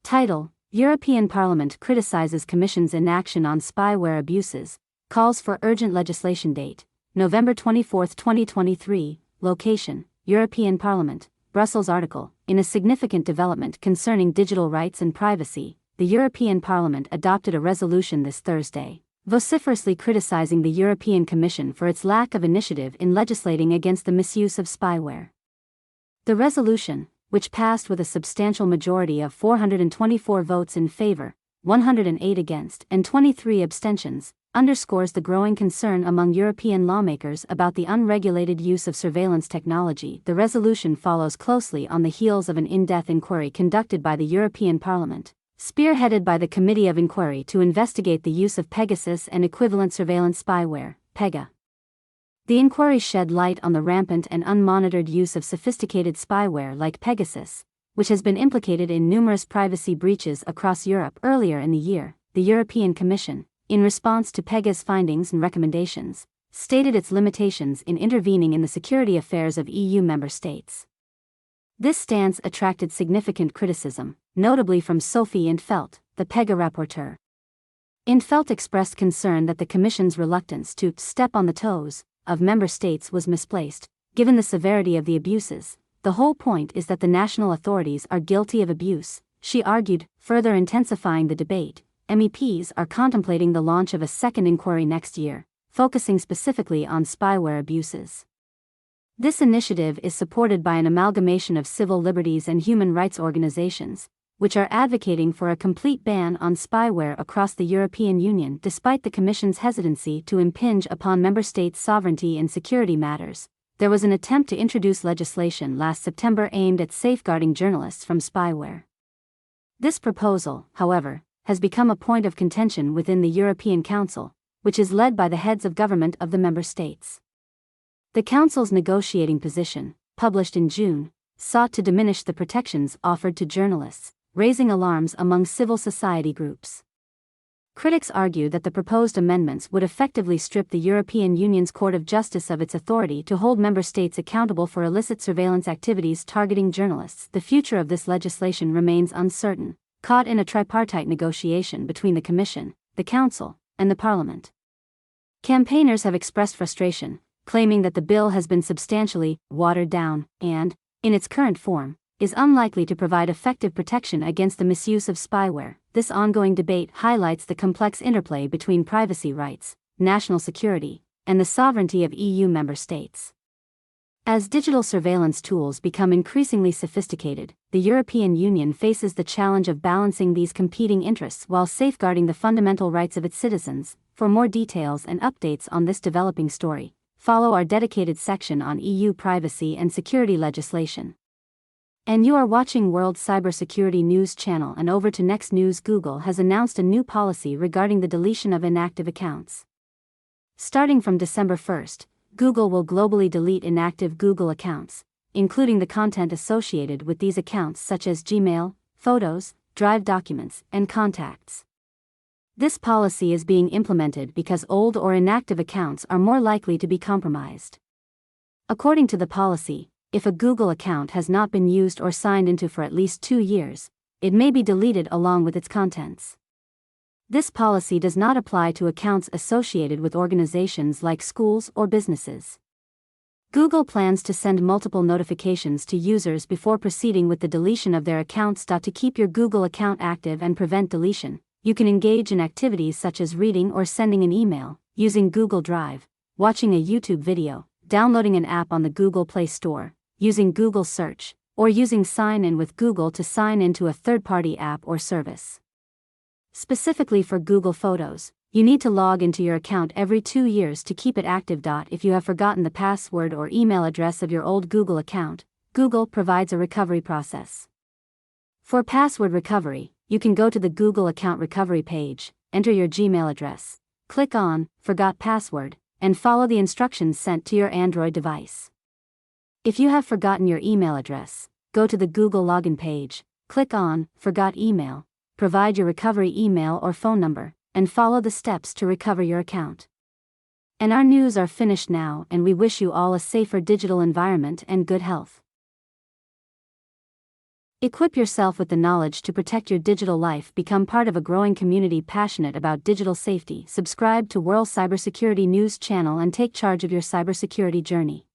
Title: European Parliament criticizes Commission's inaction on spyware abuses, calls for urgent legislation. Date: November 24, 2023. Location: European Parliament, Brussels. Article: In a significant development concerning digital rights and privacy, the European Parliament adopted a resolution this Thursday, vociferously criticizing the European Commission for its lack of initiative in legislating against the misuse of spyware. The resolution, which passed with a substantial majority of 424 votes in favor, 108 against, and 23 abstentions, underscores the growing concern among European lawmakers about the unregulated use of surveillance technology. The resolution follows closely on the heels of an in-depth inquiry conducted by the European Parliament, spearheaded by the Committee of Inquiry to investigate the use of Pegasus and equivalent surveillance spyware, PEGA. The inquiry shed light on the rampant and unmonitored use of sophisticated spyware like Pegasus, which has been implicated in numerous privacy breaches across Europe. Earlier in the year, the European Commission, in response to PEGA's findings and recommendations, stated its limitations in intervening in the security affairs of EU member states. This stance attracted significant criticism, notably from Sophie in 't Veld, the PEGA rapporteur. In 't Veld expressed concern that the Commission's reluctance to step on the toes of member states was misplaced, given the severity of the abuses. The whole point is that the national authorities are guilty of abuse, she argued, further intensifying the debate. MEPs are contemplating the launch of a second inquiry next year, focusing specifically on spyware abuses. This initiative is supported by an amalgamation of civil liberties and human rights organizations, which are advocating for a complete ban on spyware across the European Union despite the Commission's hesitancy to impinge upon member states' sovereignty in security matters. There was an attempt to introduce legislation last September aimed at safeguarding journalists from spyware. This proposal, however, has become a point of contention within the European Council, which is led by the heads of government of the member states. The Council's negotiating position, published in June, sought to diminish the protections offered to journalists, raising alarms among civil society groups. Critics argue that the proposed amendments would effectively strip the European Union's Court of Justice of its authority to hold member states accountable for illicit surveillance activities targeting journalists. The future of this legislation remains uncertain, caught in a tripartite negotiation between the Commission, the Council, and the Parliament. Campaigners have expressed frustration, claiming that the bill has been substantially watered down and, in its current form, is unlikely to provide effective protection against the misuse of spyware. This ongoing debate highlights the complex interplay between privacy rights, national security, and the sovereignty of EU member states. As digital surveillance tools become increasingly sophisticated, the European Union faces the challenge of balancing these competing interests while safeguarding the fundamental rights of its citizens. For more details and updates on this developing story, follow our dedicated section on EU privacy and security legislation. And you are watching World Cybersecurity News Channel. And over to next news. Google has announced a new policy regarding the deletion of inactive accounts. Starting from December 1st, Google will globally delete inactive Google accounts, including the content associated with these accounts such as Gmail, Photos, Drive documents, and contacts. This policy is being implemented because old or inactive accounts are more likely to be compromised. According to the policy, if a Google account has not been used or signed into for at least 2 years, it may be deleted along with its contents. This policy does not apply to accounts associated with organizations like schools or businesses. Google plans to send multiple notifications to users before proceeding with the deletion of their accounts. To keep your Google account active and prevent deletion, you can engage in activities such as reading or sending an email, using Google Drive, watching a YouTube video, downloading an app on the Google Play Store, using Google Search, or using Sign In with Google to sign into a third-party app or service. Specifically for Google Photos, you need to log into your account every 2 years to keep it active. If you have forgotten the password or email address of your old Google account, Google provides a recovery process. For password recovery, you can go to the Google account recovery page, enter your Gmail address, click on Forgot Password, and follow the instructions sent to your Android device. If you have forgotten your email address, go to the Google login page, click on Forgot Email, provide your recovery email or phone number, and follow the steps to recover your account. And our news are finished now, and we wish you all a safer digital environment and good health. Equip yourself with the knowledge to protect your digital life. Become part of a growing community passionate about digital safety. Subscribe to World Cybersecurity News channel and take charge of your cybersecurity journey.